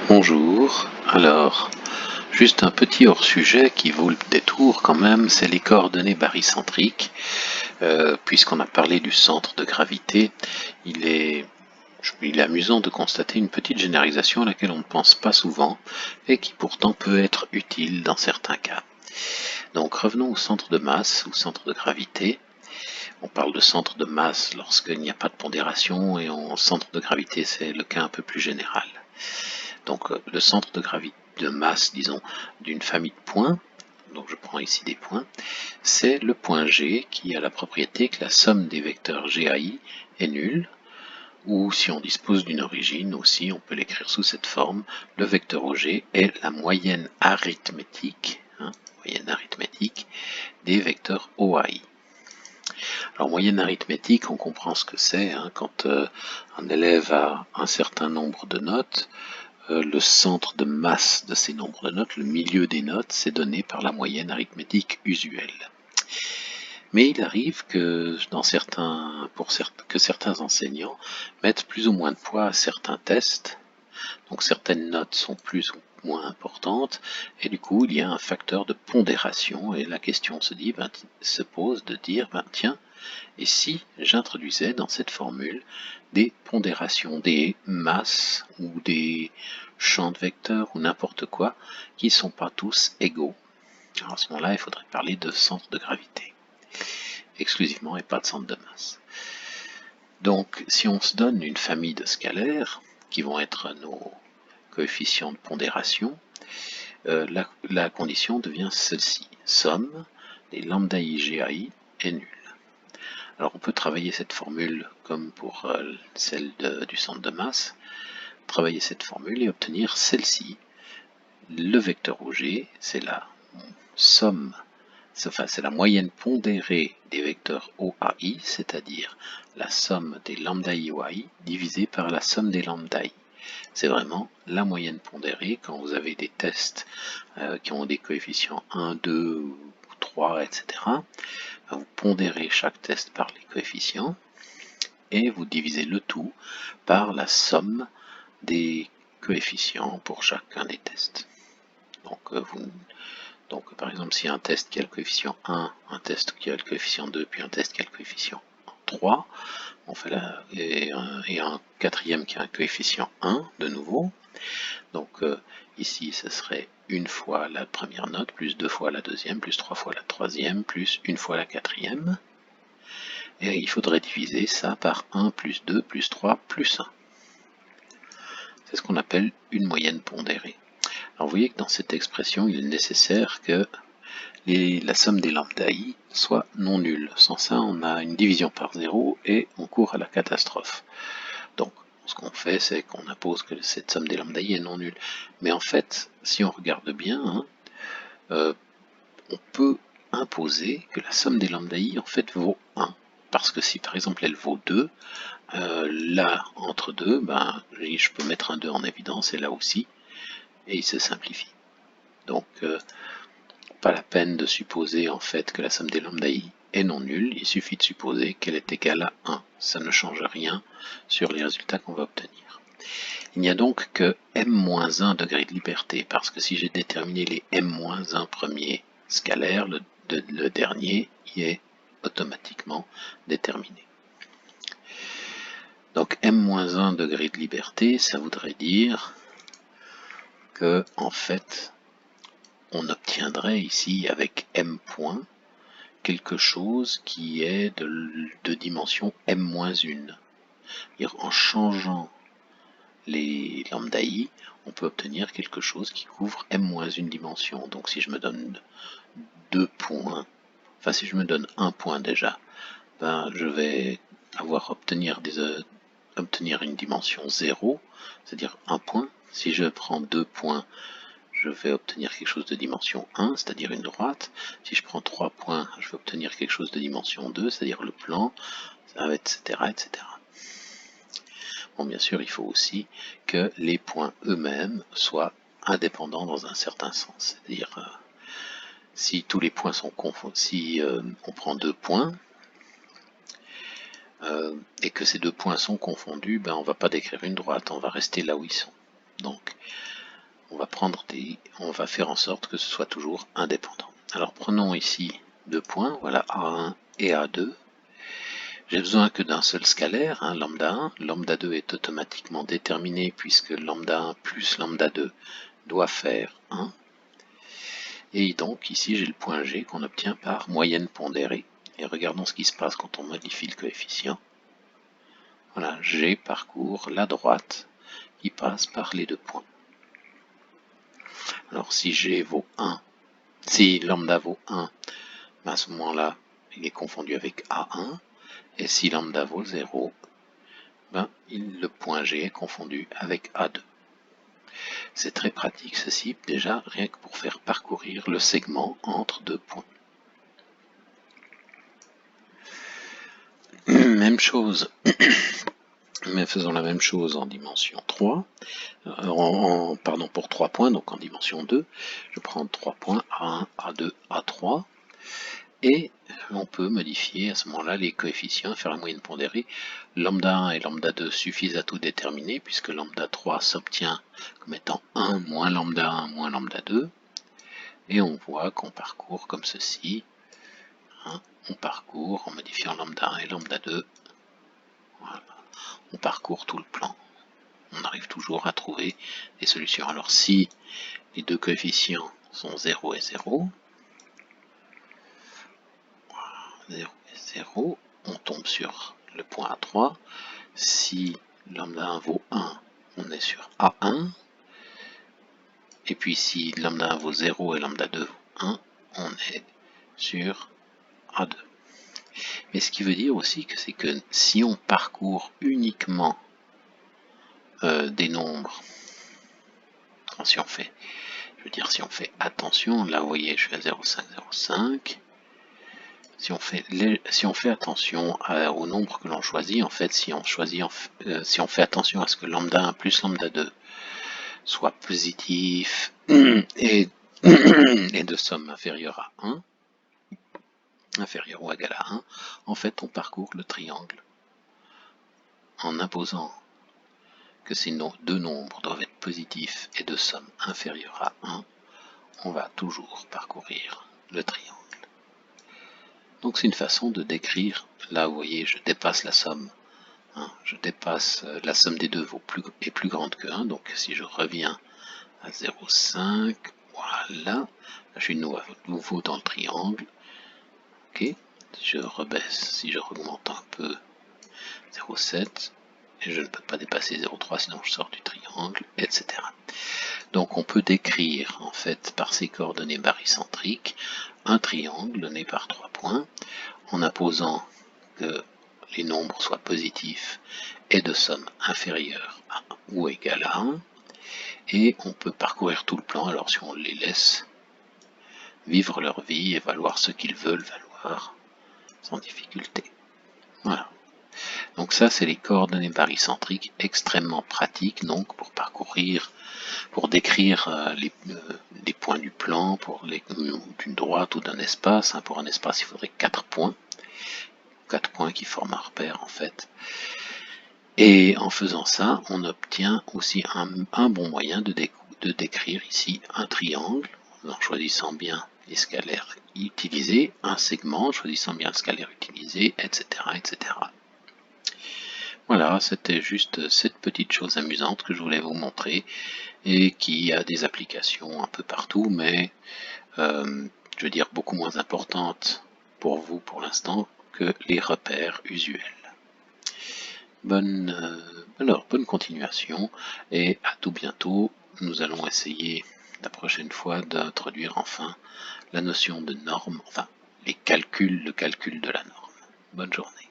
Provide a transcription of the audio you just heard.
Bonjour, alors, juste un petit hors-sujet qui vaut le détour quand même, c'est les coordonnées barycentriques. Puisqu'on a parlé du centre de gravité, il est amusant de constater une petite généralisation à laquelle on ne pense pas souvent et qui pourtant peut être utile dans certains cas. Donc revenons au centre de masse, au centre de gravité. On parle de centre de masse lorsqu'il n'y a pas de pondération et en centre de gravité c'est le cas un peu plus général. Donc le centre de masse, disons, d'une famille de points, donc je prends ici des points, c'est le point G qui a la propriété que la somme des vecteurs GAI est nulle, ou si on dispose d'une origine aussi, on peut l'écrire sous cette forme, le vecteur OG est la moyenne arithmétique, des vecteurs OAI. Alors moyenne arithmétique, on comprend ce que c'est, quand un élève a un certain nombre de notes, le centre de masse de ces nombres de notes, le milieu des notes, c'est donné par la moyenne arithmétique usuelle. Mais il arrive que, que certains enseignants mettent plus ou moins de poids à certains tests, donc certaines notes sont plus ou moins importantes, et du coup il y a un facteur de pondération, et la question se pose de dire, tiens, et si j'introduisais dans cette formule des pondérations, des masses ou des champs de vecteurs ou n'importe quoi qui ne sont pas tous égaux. Alors à ce moment-là, il faudrait parler de centre de gravité exclusivement et pas de centre de masse. Donc si on se donne une famille de scalaires qui vont être nos coefficients de pondération, la condition devient celle-ci. Somme des lambda IGAI est nulle. Alors on peut travailler cette formule comme pour celle du centre de masse, travailler cette formule et obtenir celle-ci. Le vecteur OG, c'est la somme, c'est la moyenne pondérée des vecteurs OAI, c'est-à-dire la somme des lambda IOI divisée par la somme des lambda I. C'est vraiment la moyenne pondérée quand vous avez des tests qui ont des coefficients 1, 2, 3, etc. Vous pondérez chaque test par les coefficients et vous divisez le tout par la somme des coefficients pour chacun des tests. Donc par exemple, s'il y a un test qui a le coefficient 1, un test qui a le coefficient 2, puis un test qui a le coefficient 3, on fait et un quatrième qui a un coefficient 1 de nouveau. Donc ici, ce serait une fois la première note, plus 2 fois la deuxième, plus 3 fois la troisième, plus une fois la quatrième. Et il faudrait diviser ça par 1 plus 2 plus 3 plus 1. C'est ce qu'on appelle une moyenne pondérée. Alors vous voyez que dans cette expression, il est nécessaire que la somme des lambda I soit non nulle. Sans ça, on a une division par 0 et on court à la catastrophe. Donc, ce qu'on fait, c'est qu'on impose que cette somme des lambda I est non nulle. Mais en fait, si on regarde bien, on peut imposer que la somme des lambda I en fait vaut 1. Parce que si par exemple elle vaut 2, là entre 2, je peux mettre un 2 en évidence et là aussi, et il se simplifie. Donc pas la peine de supposer en fait que la somme des lambda I est non nulle, il suffit de supposer qu'elle est égale à 1. Ça ne change rien sur les résultats qu'on va obtenir. Il n'y a donc que m-1 degré de liberté, parce que si j'ai déterminé les m-1 premiers scalaires, le dernier y est automatiquement déterminé. Donc m-1 degré de liberté, ça voudrait dire que en fait on obtiendrait ici avec m points quelque chose qui est de dimension m-1. En changeant les lambda I, on peut obtenir quelque chose qui couvre m-1 dimension. Donc si je me donne 2 points, enfin si je me donne un point déjà, je vais obtenir une dimension 0, c'est-à-dire un point. Si je prends 2 points, je vais obtenir quelque chose de dimension 1, c'est-à-dire une droite. Si je prends 3 points, je vais obtenir quelque chose de dimension 2, c'est-à-dire le plan, etc., etc. Bon, bien sûr, il faut aussi que les points eux-mêmes soient indépendants dans un certain sens. C'est-à-dire, si tous les points sont confondus, si on prend 2 points, et que ces 2 points sont confondus, on ne va pas décrire une droite, on va rester là où ils sont. Donc, on va faire en sorte que ce soit toujours indépendant. Alors prenons ici 2 points, voilà A1 et A2. J'ai besoin que d'un seul scalaire, lambda 1. Lambda 2 est automatiquement déterminé puisque lambda 1 plus lambda 2 doit faire 1. Et donc ici j'ai le point G qu'on obtient par moyenne pondérée. Et regardons ce qui se passe quand on modifie le coefficient. Voilà, G parcourt la droite qui passe par les 2 points. Alors si G vaut 1, si lambda vaut 1, à ce moment-là, il est confondu avec A1. Et si lambda vaut 0, le point G est confondu avec A2. C'est très pratique ceci, déjà, rien que pour faire parcourir le segment entre 2 points. Même chose, mais faisons la même chose en dimension 3, pardon, pour 3 points, donc en dimension 2, je prends 3 points, A1, A2, A3, et on peut modifier à ce moment-là les coefficients, faire la moyenne pondérée. Lambda 1 et lambda 2 suffisent à tout déterminer, puisque lambda 3 s'obtient comme étant 1 moins lambda 1 moins lambda 2, et on voit qu'on parcourt comme ceci, on parcourt en modifiant lambda 1 et lambda 2, voilà. On parcourt tout le plan. On arrive toujours à trouver des solutions. Alors si les deux coefficients sont 0 et 0, 0 et 0, on tombe sur le point A3. Si lambda 1 vaut 1, on est sur A1. Et puis si lambda 1 vaut 0 et lambda 2 vaut 1, on est sur A2. Mais ce qui veut dire aussi que c'est que si on parcourt uniquement des nombres, si on fait attention, là vous voyez je suis à 0,5, 0,5. Si on fait attention au nombre que l'on choisit, en fait, si on fait attention à ce que lambda 1 plus lambda 2 soit positif et de somme inférieure à 1, inférieure ou égale à 1, en fait on parcourt le triangle en imposant que ces deux nombres doivent être positifs et de somme inférieure à 1, on va toujours parcourir le triangle. Donc c'est une façon de décrire, là vous voyez je dépasse la somme, la somme des deux est plus grande que 1, donc si je reviens à 0,5, voilà, là je suis nouveau dans le triangle, ok, si je rebaisse, si je augmente un peu, 0,7, et je ne peux pas dépasser 0,3 sinon je sors du triangle, etc. Donc on peut décrire en fait par ces coordonnées barycentriques un triangle donné par 3 points en imposant que les nombres soient positifs et de somme inférieure à ou égale à 1, et on peut parcourir tout le plan, alors si on les laisse vivre leur vie et valoir ce qu'ils veulent valoir sans difficulté. Voilà. Donc ça c'est les coordonnées barycentriques extrêmement pratiques donc pour décrire les points du plan, d'une droite ou d'un espace. Pour un espace il faudrait 4 points. 4 points qui forment un repère en fait. Et en faisant ça, on obtient aussi un bon moyen de décrire ici un triangle, en choisissant bien les scalaires utilisés, un segment, en choisissant bien le scalaire utilisé, etc. etc. Voilà, c'était juste cette petite chose amusante que je voulais vous montrer et qui a des applications un peu partout, mais je veux dire beaucoup moins importantes pour vous pour l'instant que les repères usuels. Bonne continuation et à tout bientôt. Nous allons essayer la prochaine fois d'introduire enfin la notion de norme, enfin le calcul de la norme. Bonne journée.